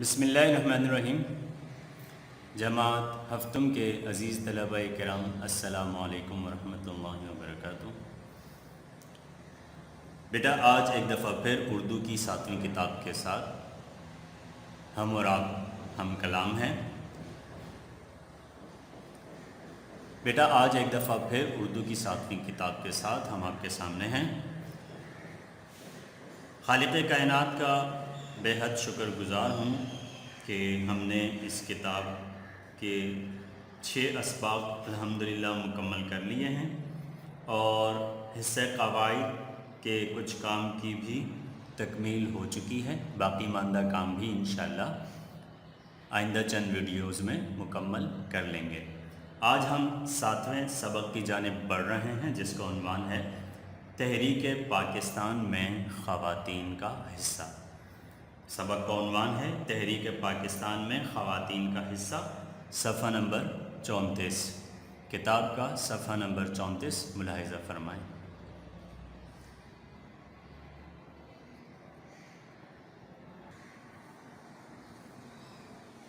بسم اللہ الرحمن الرحیم۔ جماعت ہفتم کے عزیز طلبہ کرام، السلام علیکم ورحمۃ اللہ وبرکاتہ۔ بیٹا آج ایک دفعہ پھر اردو کی 7ویں کتاب کے ساتھ ہم اور آپ ہم کلام ہیں۔ بیٹا آج ایک دفعہ پھر اردو کی 7ویں کتاب کے ساتھ ہم آپ کے سامنے ہیں۔ خالق کائنات کا بے حد شکر گزار ہوں کہ ہم نے اس کتاب کے 6 اسباق الحمدللہ مکمل کر لیے ہیں اور حصہ قواعد کے کچھ کام کی بھی تکمیل ہو چکی ہے، باقی ماندہ کام بھی انشاءاللہ آئندہ چند ویڈیوز میں مکمل کر لیں گے۔ آج ہم 7ویں سبق کی جانب بڑھ رہے ہیں جس کا عنوان ہے تحریک پاکستان میں خواتین کا حصہ۔ سبق کا عنوان ہے تحریک پاکستان میں خواتین کا حصہ، صفحہ نمبر 34، کتاب کا صفحہ نمبر 34 ملاحظہ فرمائیں۔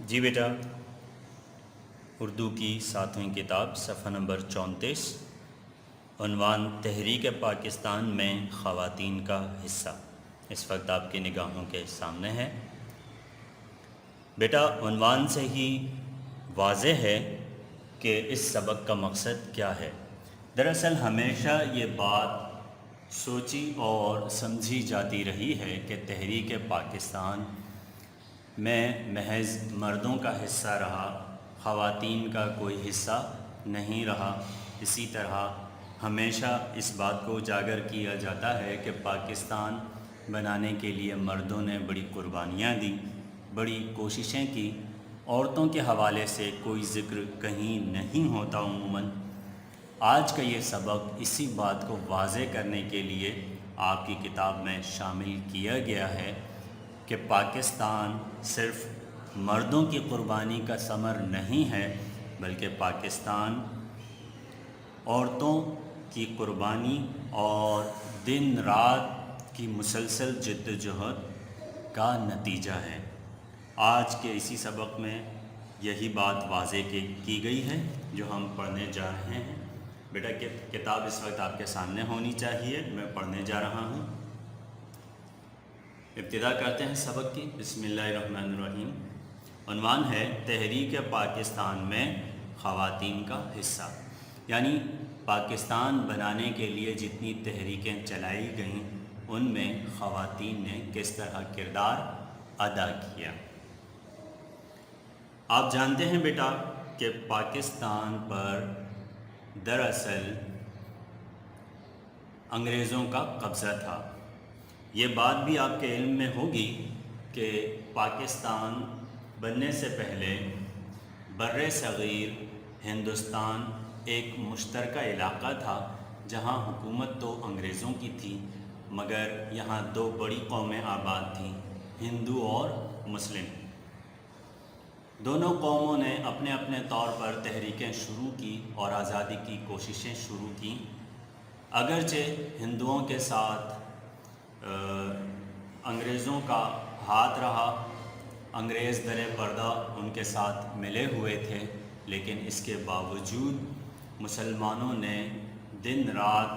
جی بیٹا، اردو کی 7ویں کتاب صفحہ نمبر 34، عنوان تحریک پاکستان میں خواتین کا حصہ اس وقت آپ کی نگاہوں کے سامنے ہے۔ بیٹا عنوان سے ہی واضح ہے کہ اس سبق کا مقصد کیا ہے۔ دراصل ہمیشہ یہ بات سوچی اور سمجھی جاتی رہی ہے کہ تحریک پاکستان میں محض مردوں کا حصہ رہا، خواتین کا کوئی حصہ نہیں رہا۔ اسی طرح ہمیشہ اس بات کو اجاگر کیا جاتا ہے کہ پاکستان بنانے کے لیے مردوں نے بڑی قربانیاں دی، بڑی کوششیں کی، عورتوں کے حوالے سے کوئی ذکر کہیں نہیں ہوتا عموماً۔ آج کا یہ سبق اسی بات کو واضح کرنے کے لیے آپ کی کتاب میں شامل کیا گیا ہے کہ پاکستان صرف مردوں کی قربانی کا ثمر نہیں ہے، بلکہ پاکستان عورتوں کی قربانی اور دن رات کی مسلسل جدوجہد کا نتیجہ ہے۔ آج کے اسی سبق میں یہی بات واضح کی گئی ہے جو ہم پڑھنے جا رہے ہیں۔ بیٹا کتاب اس وقت آپ کے سامنے ہونی چاہیے، میں پڑھنے جا رہا ہوں۔ ابتدا کرتے ہیں سبق کی۔ بسم اللہ الرحمن الرحیم۔ عنوان ہے تحریک پاکستان میں خواتین کا حصہ، یعنی پاکستان بنانے کے لیے جتنی تحریکیں چلائی گئیں ان میں خواتین نے کس طرح کردار ادا کیا۔ آپ جانتے ہیں بیٹا کہ پاکستان پر دراصل انگریزوں کا قبضہ تھا۔ یہ بات بھی آپ کے علم میں ہوگی کہ پاکستان بننے سے پہلے بر صغیر ہندوستان ایک مشترکہ علاقہ تھا جہاں حکومت تو انگریزوں کی تھی، مگر یہاں 2 بڑی قومیں آباد تھیں، ہندو اور مسلم۔ دونوں قوموں نے اپنے اپنے طور پر تحریکیں شروع کی اور آزادی کی کوششیں شروع کیں۔ اگرچہ ہندوؤں کے ساتھ انگریزوں کا ہاتھ رہا، انگریز در پردہ ان کے ساتھ ملے ہوئے تھے، لیکن اس کے باوجود مسلمانوں نے دن رات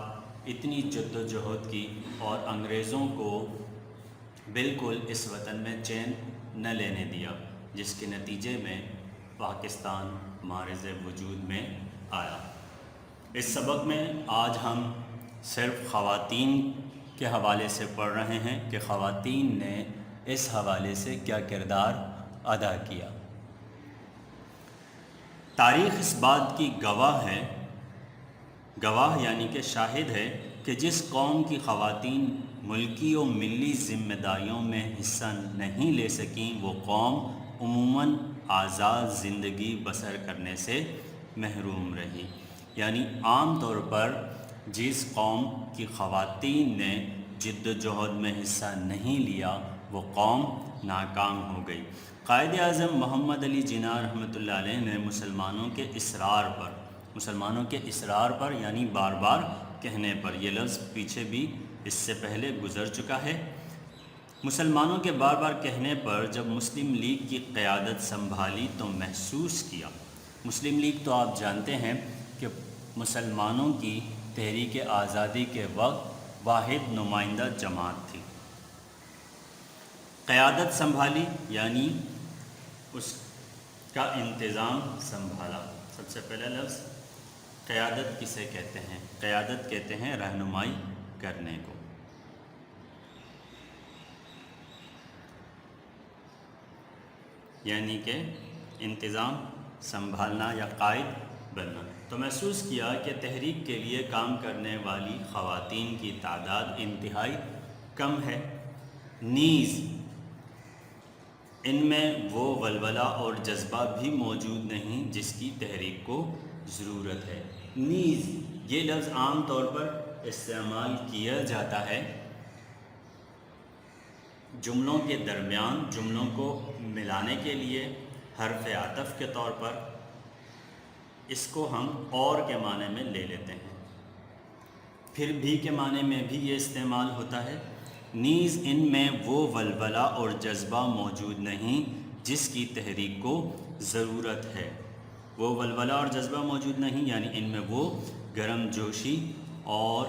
اتنی جدوجہد کی اور انگریزوں کو بالکل اس وطن میں چین نہ لینے دیا، جس کے نتیجے میں پاکستان معرض وجود میں آیا۔ اس سبق میں آج ہم صرف خواتین کے حوالے سے پڑھ رہے ہیں کہ خواتین نے اس حوالے سے کیا کردار ادا کیا۔ تاریخ اس بات کی گواہ یعنی کہ شاہد ہے کہ جس قوم کی خواتین ملکی و ملی ذمہ داریوں میں حصہ نہیں لے سکیں وہ قوم عموماً آزاد زندگی بسر کرنے سے محروم رہی، یعنی عام طور پر جس قوم کی خواتین نے جد و جہد میں حصہ نہیں لیا وہ قوم ناکام ہو گئی۔ قائد اعظم محمد علی جناح رحمۃ اللہ علیہ نے مسلمانوں کے اصرار پر یعنی بار بار کہنے پر، یہ لفظ پیچھے بھی اس سے پہلے گزر چکا ہے، مسلمانوں کے بار بار کہنے پر جب مسلم لیگ کی قیادت سنبھالی تو محسوس کیا، مسلم لیگ تو آپ جانتے ہیں کہ مسلمانوں کی تحریک آزادی کے وقت واحد نمائندہ جماعت تھی۔ قیادت سنبھالی یعنی اس کا انتظام سنبھالا۔ سب سے پہلا لفظ قیادت کسے کہتے ہیں؟ قیادت کہتے ہیں رہنمائی کرنے کو۔ یعنی کہ انتظام سنبھالنا یا قائد بننا۔ تو محسوس کیا کہ تحریک کے لیے کام کرنے والی خواتین کی تعداد انتہائی کم ہے، نیز ان میں وہ ولولہ اور جذبہ بھی موجود نہیں جس کی تحریک کو ضرورت ہے۔ نیز یہ لفظ عام طور پر استعمال کیا جاتا ہے جملوں کے درمیان جملوں کو ملانے کے لیے، حرف عطف کے طور پر۔ اس کو ہم اور کے معنی میں لے لیتے ہیں، پھر بھی کے معنی میں بھی یہ استعمال ہوتا ہے۔ نیز ان میں وہ ولولہ اور جذبہ موجود نہیں جس کی تحریک کو ضرورت ہے۔ وہ ولولہ اور جذبہ موجود نہیں یعنی ان میں وہ گرم جوشی اور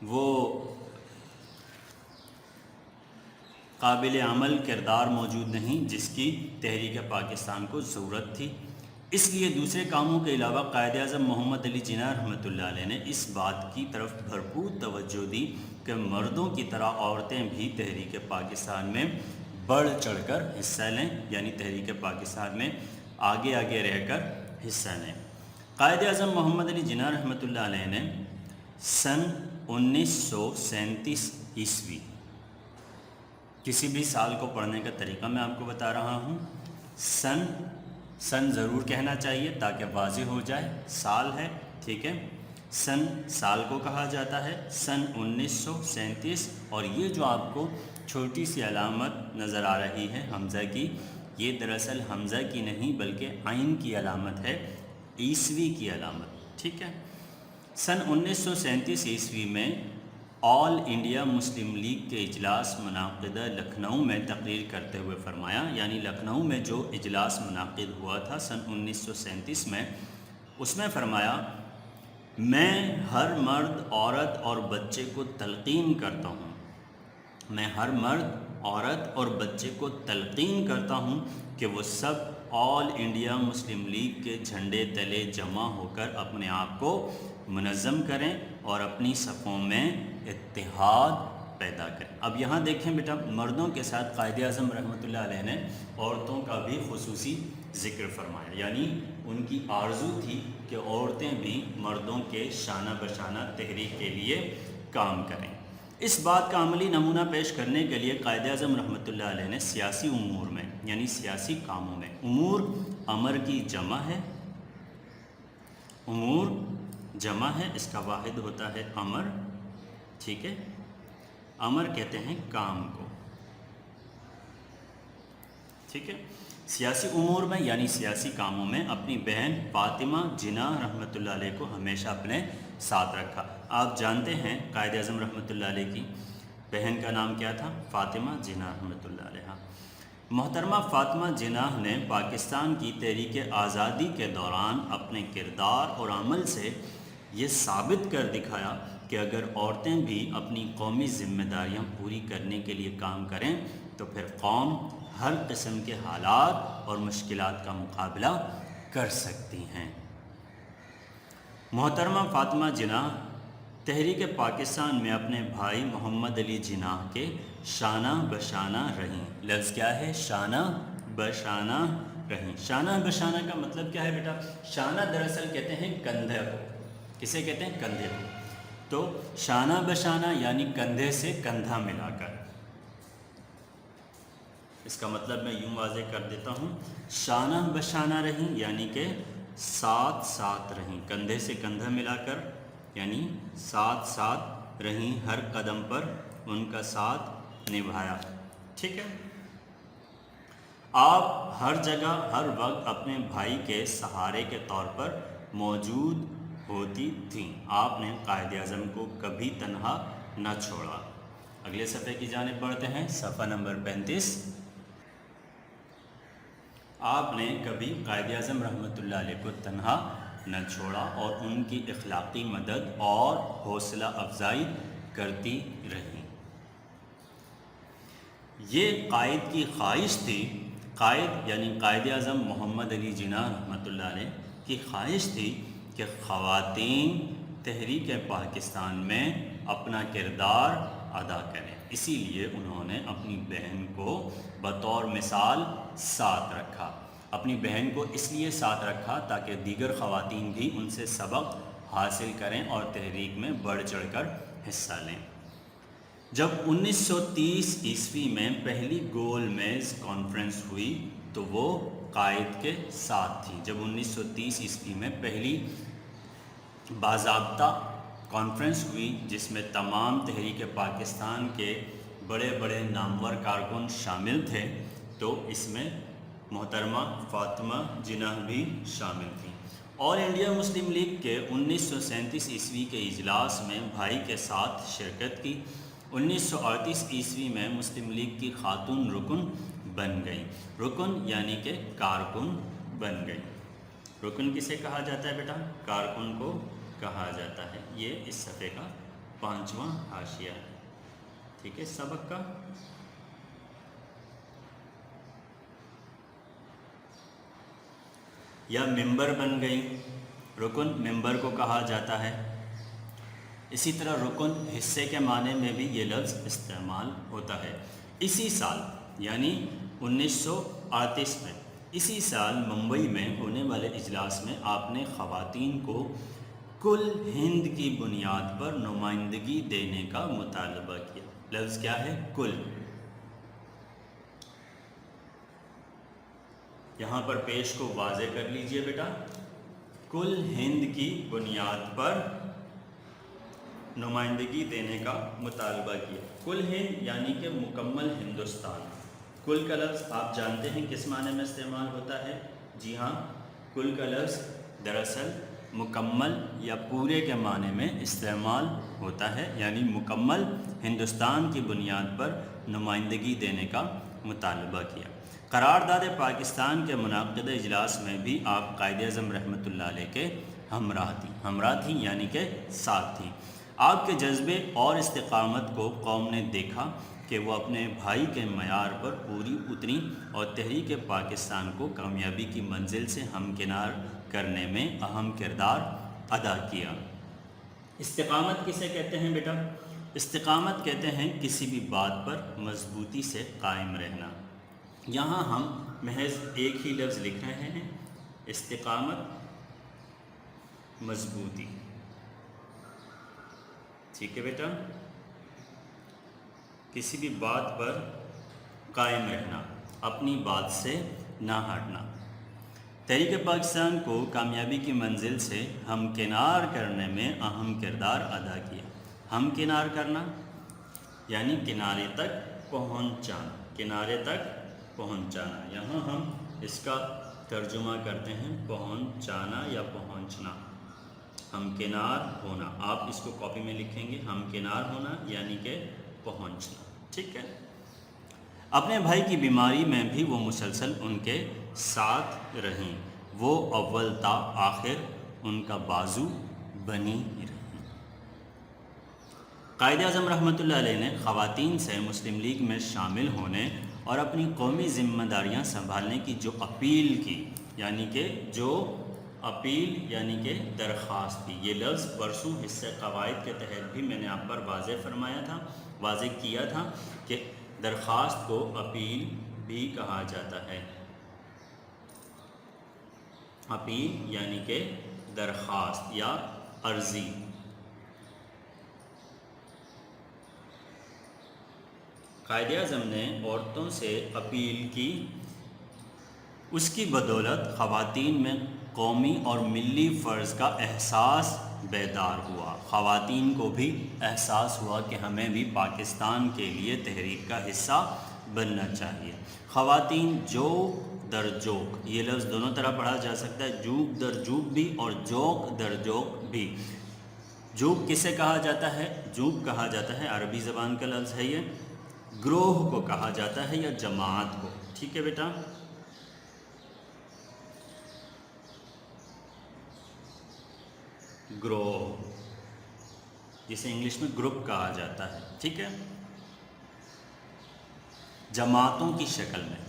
وہ قابل عمل کردار موجود نہیں جس کی تحریک پاکستان کو ضرورت تھی۔ اس لیے دوسرے کاموں کے علاوہ قائد اعظم محمد علی جناح رحمۃ اللہ علیہ نے اس بات کی طرف بھرپور توجہ دی کہ مردوں کی طرح عورتیں بھی تحریک پاکستان میں بڑھ چڑھ کر حصہ لیں، یعنی تحریک پاکستان میں آگے آگے رہ کر حصہ لیں۔ قائد اعظم محمد علی جناح رحمۃ اللہ علیہ نے سن 1937 عیسوی، کسی بھی سال کو پڑھنے کا طریقہ میں آپ کو بتا رہا ہوں، سن ضرور کہنا چاہیے تاکہ واضح ہو جائے، سال ہے، ٹھیک ہے، سن سال کو کہا جاتا ہے، سن 1937۔ اور یہ جو آپ کو چھوٹی سی علامت نظر آ رہی ہے حمزہ کی، یہ دراصل حمزہ کی نہیں بلکہ عین کی علامت ہے، عیسوی کی علامت، ٹھیک ہے۔ سن 1937 عیسوی میں آل انڈیا مسلم لیگ کے اجلاس منعقدہ لکھنؤ میں تقریر کرتے ہوئے فرمایا، یعنی لکھنؤ میں جو اجلاس منعقد ہوا تھا سن 1937 میں، اس میں فرمایا، میں ہر مرد، عورت اور بچے کو تلقین کرتا ہوں، میں ہر مرد، عورت اور بچے کو تلقین کرتا ہوں کہ وہ سب آل انڈیا مسلم لیگ کے جھنڈے تلے جمع ہو کر اپنے آپ کو منظم کریں اور اپنی صفوں میں اتحاد پیدا کریں۔ اب یہاں دیکھیں بیٹا، مردوں کے ساتھ قائد اعظم رحمۃ اللہ علیہ نے عورتوں کا بھی خصوصی ذکر فرمایا، یعنی ان کی آرزو تھی کہ عورتیں بھی مردوں کے شانہ بشانہ تحریک کے لیے کام کریں۔ اس بات کا عملی نمونہ پیش کرنے کے لیے قائد اعظم رحمۃ اللہ علیہ نے سیاسی امور میں، یعنی سیاسی کاموں میں، امور امر کی جمع ہے، امور جمع ہے، اس کا واحد ہوتا ہے امر، ٹھیک ہے، امر کہتے ہیں کام کو، ٹھیک ہے۔ سیاسی امور میں یعنی سیاسی کاموں میں اپنی بہن فاطمہ جناح رحمۃ اللہ علیہ کو ہمیشہ اپنے ساتھ رکھا۔ آپ جانتے ہیں قائد اعظم رحمۃ اللہ علیہ کی بہن کا نام کیا تھا؟ فاطمہ جناح رحمۃ اللہ علیہ۔ محترمہ فاطمہ جناح نے پاکستان کی تحریک آزادی کے دوران اپنے کردار اور عمل سے یہ ثابت کر دکھایا کہ اگر عورتیں بھی اپنی قومی ذمہ داریاں پوری کرنے کے لیے کام کریں تو پھر قوم ہر قسم کے حالات اور مشکلات کا مقابلہ کر سکتی ہیں۔ محترمہ فاطمہ جناح تحریک پاکستان میں اپنے بھائی محمد علی جناح کے شانہ بشانہ رہیں۔ لفظ کیا ہے؟ شانہ بشانہ رہیں۔ شانہ بشانہ کا مطلب کیا ہے بیٹا؟ شانہ دراصل کہتے ہیں کندھے کو، کسے کہتے ہیں؟ کندھے کو۔ تو شانہ بشانہ یعنی کندھے سے کندھا ملا کر، اس کا مطلب میں یوں واضح کر دیتا ہوں، شانہ بشانہ رہیں یعنی کہ ساتھ ساتھ رہیں، کندھے سے کندھا ملا کر یعنی ساتھ ساتھ رہیں، ہر قدم پر ان کا ساتھ نبھایا، ٹھیک ہے۔ آپ ہر جگہ ہر وقت اپنے بھائی کے سہارے کے طور پر موجود ہوتی تھیں، آپ نے قائد اعظم کو کبھی تنہا نہ چھوڑا۔ اگلے صفحے کی جانب بڑھتے ہیں، صفحہ نمبر 35۔ آپ نے کبھی قائد اعظم رحمۃ اللہ علیہ کو تنہا نہ چھوڑا اور ان کی اخلاقی مدد اور حوصلہ افزائی کرتی رہی۔ یہ قائد کی خواہش تھی، قائد یعنی قائد اعظم محمد علی جناح رحمۃ اللہ علیہ کی خواہش تھی کہ خواتین تحریک پاکستان میں اپنا کردار ادا کریں، اسی لیے انہوں نے اپنی بہن کو بطور مثال ساتھ رکھا۔ اپنی بہن کو اس لیے ساتھ رکھا تاکہ دیگر خواتین بھی ان سے سبق حاصل کریں اور تحریک میں بڑھ چڑھ کر حصہ لیں۔ جب 1930 عیسوی میں پہلی گول میز کانفرنس ہوئی تو وہ قائد کے ساتھ تھی۔ جب 1930 عیسوی میں پہلی باضابطہ کانفرنس ہوئی جس میں تمام تحریک پاکستان کے بڑے بڑے نامور کارکن شامل تھے، تو اس میں محترمہ فاطمہ جناح بھی شامل تھیں۔ آل انڈیا مسلم لیگ کے 1937 عیسوی کے اجلاس میں بھائی کے ساتھ شرکت کی۔ 1938 عیسوی میں مسلم لیگ کی خاتون رکن بن گئی۔ رکن یعنی کہ کارکن بن گئی۔ رکن کسے کہا جاتا ہے بیٹا؟ کارکن کو کہا جاتا ہے۔ یہ اس صفحے کا 5واں حاشیہ ہے، ٹھیک ہے، سبق کا۔ یا ممبر بن گئی، رکن ممبر کو کہا جاتا ہے۔ اسی طرح رکن حصے کے معنی میں بھی یہ لفظ استعمال ہوتا ہے۔ اسی سال یعنی 1938 میں، اسی سال ممبئی میں ہونے والے اجلاس میں آپ نے خواتین کو کل ہند کی بنیاد پر نمائندگی دینے کا مطالبہ کیا۔ لفظ کیا ہے؟ کل۔ یہاں پر پیش کو واضح کر لیجئے بیٹا۔ کل ہند کی بنیاد پر نمائندگی دینے کا مطالبہ کیا۔ کل ہند یعنی کہ مکمل ہندوستان۔ کل کا لفظ آپ جانتے ہیں کس معنی میں استعمال ہوتا ہے؟ جی ہاں، کل کا لفظ دراصل مکمل یا پورے کے معنی میں استعمال ہوتا ہے، یعنی مکمل ہندوستان کی بنیاد پر نمائندگی دینے کا مطالبہ کیا۔ قرارداد پاکستان کے منعقدہ اجلاس میں بھی آپ قائد اعظم رحمۃ اللہ علیہ کے ہمراہ تھیں یعنی کہ ساتھ تھیں۔ آپ کے جذبے اور استقامت کو قوم نے دیکھا کہ وہ اپنے بھائی کے معیار پر پوری اتری اور تحریک پاکستان کو کامیابی کی منزل سے ہمکنار کرنے میں اہم کردار ادا کیا۔ استقامت کسے کہتے ہیں بیٹا؟ استقامت کہتے ہیں کسی بھی بات پر مضبوطی سے قائم رہنا۔ یہاں ہم محض ایک ہی لفظ لکھ رہے ہیں، استقامت، مضبوطی، ٹھیک ہے بیٹا؟ کسی بھی بات پر قائم رہنا، اپنی بات سے نہ ہٹنا۔ تحریک پاکستان کو کامیابی کی منزل سے ہمکنار کرنے میں اہم کردار ادا کیا۔ ہمکنار کرنا یعنی کنارے تک پہنچانا، کنارے تک پہنچانا۔ یہاں ہم اس کا ترجمہ کرتے ہیں پہنچانا یا پہنچنا، ہمکنار ہونا۔ آپ اس کو کاپی میں لکھیں گے، ہمکنار ہونا یعنی کہ پہنچنا، ٹھیک ہے۔ اپنے بھائی کی بیماری میں بھی وہ مسلسل ان کے ساتھ رہیں، وہ اول تا آخر ان کا بازو بنی رہیں۔ قائد اعظم رحمۃ اللہ علیہ نے خواتین سے مسلم لیگ میں شامل ہونے اور اپنی قومی ذمہ داریاں سنبھالنے کی جو اپیل کی، یعنی کہ درخواست کی۔ یہ لفظ پرسوں حصہ قواعد کے تحت بھی میں نے آپ پر واضح کیا تھا کہ درخواست کو اپیل بھی کہا جاتا ہے۔ اپیل یعنی کہ درخواست یا عرضی۔ قائد اعظم نے عورتوں سے اپیل کی، اس کی بدولت خواتین میں قومی اور ملی فرض کا احساس بیدار ہوا۔ خواتین کو بھی احساس ہوا کہ ہمیں بھی پاکستان کے لیے تحریک کا حصہ بننا چاہیے۔ خواتین جوک در جوک، یہ لفظ دونوں طرح پڑھا جا سکتا ہے، جوک در جوک بھی اور جوک در جوک بھی۔ جوب کسے کہا جاتا ہے؟ جوب کہا جاتا ہے، عربی زبان کا لفظ ہے یہ، گروہ کو کہا جاتا ہے یا جماعت کو، ٹھیک ہے بیٹا؟ گروہ، جسے انگلش میں گروپ کہا جاتا ہے، ٹھیک ہے؟ جماعتوں کی شکل میں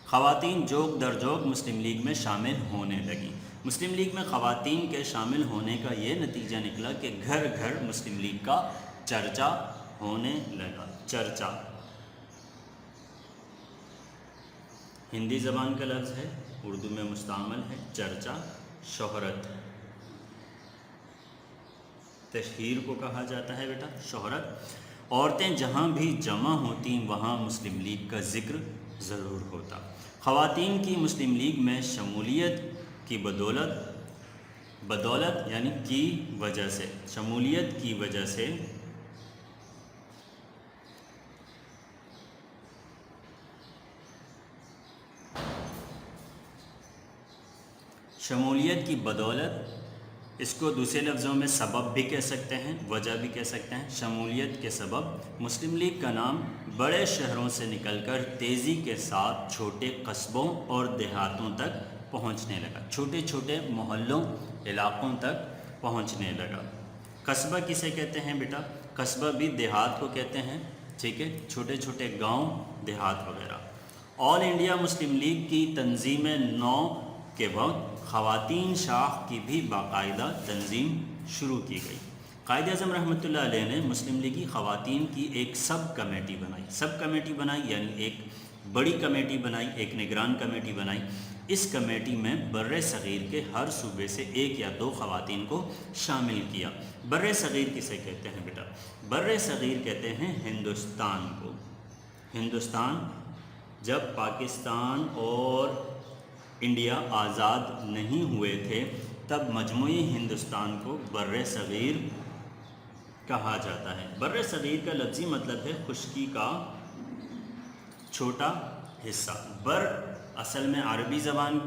خواتین جوگ در جوگ مسلم لیگ میں شامل ہونے لگی۔ مسلم لیگ میں خواتین کے شامل ہونے کا یہ نتیجہ نکلا کہ گھر گھر مسلم لیگ کا چرچا ہونے لگا۔ چرچا ہندی زبان کا لفظ ہے، اردو میں مستعمل ہے، چرچا شہرت، تشہیر کو کہا جاتا ہے بیٹا، شہرت۔ عورتیں جہاں بھی جمع ہوتیں وہاں مسلم لیگ کا ذکر ضرور ہوتا۔ خواتین کی مسلم لیگ میں شمولیت کی بدولت یعنی کی وجہ سے، شمولیت کی وجہ سے شمولیت کی بدولت، اس کو دوسرے لفظوں میں سبب بھی کہہ سکتے ہیں، وجہ بھی کہہ سکتے ہیں۔ شمولیت کے سبب مسلم لیگ کا نام بڑے شہروں سے نکل کر تیزی کے ساتھ چھوٹے قصبوں اور دیہاتوں تک پہنچنے لگا، چھوٹے چھوٹے محلوں، علاقوں تک پہنچنے لگا۔ قصبہ کسے کہتے ہیں بیٹا؟ قصبہ بھی دیہات کو کہتے ہیں، ٹھیک ہے، چھوٹے چھوٹے گاؤں، دیہات وغیرہ۔ آل انڈیا مسلم لیگ کی تنظیم نو کے وقت خواتین شاخ کی بھی باقاعدہ تنظیم شروع کی گئی۔ قائد اعظم رحمۃ اللہ علیہ نے مسلم لیگی خواتین کی ایک سب کمیٹی بنائی، سب کمیٹی بنائی یعنی ایک بڑی کمیٹی بنائی، ایک نگران کمیٹی بنائی۔ اس کمیٹی میں بر صغیر کے ہر صوبے سے ایک یا دو خواتین کو شامل کیا۔ بر صغیر کسے کہتے ہیں بیٹا؟ بر صغیر کہتے ہیں ہندوستان کو۔ ہندوستان، جب پاکستان اور انڈیا آزاد نہیں ہوئے تھے تب مجموعی ہندوستان کو بر صغیر کہا جاتا ہے۔ بر صغیر کا لفظی مطلب ہے خشکی کا چھوٹا حصہ۔ بر اصل میں عربی زبان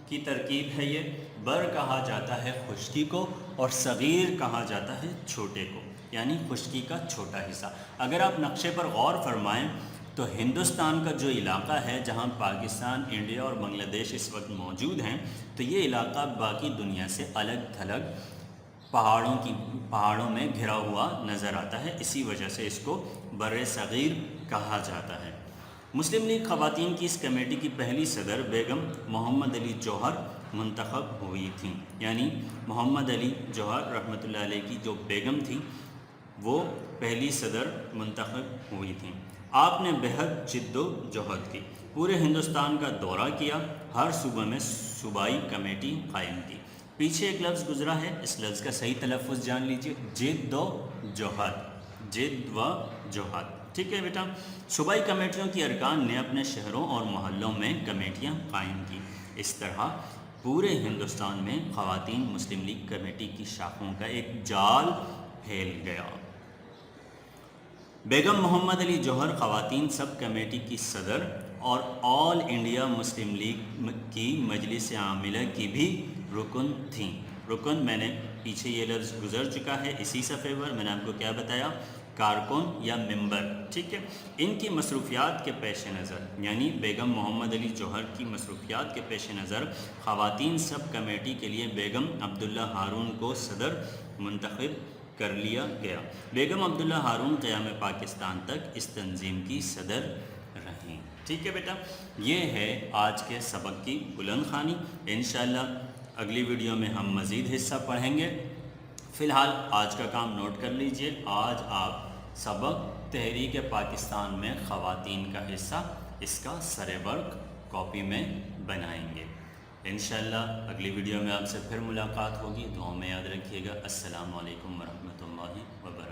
کی ترکیب ہے، یہ بر کہا جاتا ہے خشکی کو اور صغیر کہا جاتا ہے چھوٹے کو، یعنی خشکی کا چھوٹا حصہ۔ اگر آپ نقشے پر غور فرمائیں تو ہندوستان کا جو علاقہ ہے جہاں پاکستان، انڈیا اور بنگلہ دیش اس وقت موجود ہیں، تو یہ علاقہ باقی دنیا سے الگ تھلگ پہاڑوں میں گھرا ہوا نظر آتا ہے، اسی وجہ سے اس کو بر صغیر کہا جاتا ہے۔ مسلم لیگ خواتین کی اس کمیٹی کی پہلی صدر بیگم محمد علی جوہر منتخب ہوئی تھیں، یعنی محمد علی جوہر رحمۃ اللہ علیہ کی جو بیگم تھی وہ پہلی صدر منتخب ہوئی تھیں۔ آپ نے بہت جد و جہد کی، پورے ہندوستان کا دورہ کیا، ہر صوبہ میں صوبائی کمیٹی قائم کی۔ پیچھے ایک لفظ گزرا ہے، اس لفظ کا صحیح تلفظ جان لیجئے، جد و جہد، جد و جہد، ٹھیک ہے بیٹا؟ صوبائی کمیٹیوں کی ارکان نے اپنے شہروں اور محلوں میں کمیٹیاں قائم کی۔ اس طرح پورے ہندوستان میں خواتین مسلم لیگ کمیٹی کی شاخوں کا ایک جال پھیل گیا۔ بیگم محمد علی جوہر خواتین سب کمیٹی کی صدر اور آل انڈیا مسلم لیگ کی مجلس عاملہ کی بھی رکن تھیں۔ رکن، میں نے پیچھے یہ لفظ گزر چکا ہے اسی صفحے پر، میں نے آپ کو کیا بتایا؟ کارکن یا ممبر، ٹھیک ہے؟ ان کی مصروفیات کے پیش نظر، یعنی بیگم محمد علی جوہر کی مصروفیات کے پیش نظر خواتین سب کمیٹی کے لیے بیگم عبداللہ ہارون کو صدر منتخب کر لیا گیا۔ بیگم عبداللہ ہارون قیام پاکستان تک اس تنظیم کی صدر رہیں، ٹھیک ہے بیٹا؟ یہ ہے آج کے سبق کی بلند خوانی۔ انشاءاللہ اگلی ویڈیو میں ہم مزید حصہ پڑھیں گے۔ فی الحال آج کا کام نوٹ کر لیجئے، آج آپ سبق تحریک پاکستان میں خواتین کا حصہ، اس کا سر ورق کاپی میں بنائیں گے۔ انشاءاللہ اگلی ویڈیو میں آپ سے پھر ملاقات ہوگی، دعاؤں میں یاد رکھیے گا۔ السلام علیکم ورحمۃ اللہ وبرکاتہ۔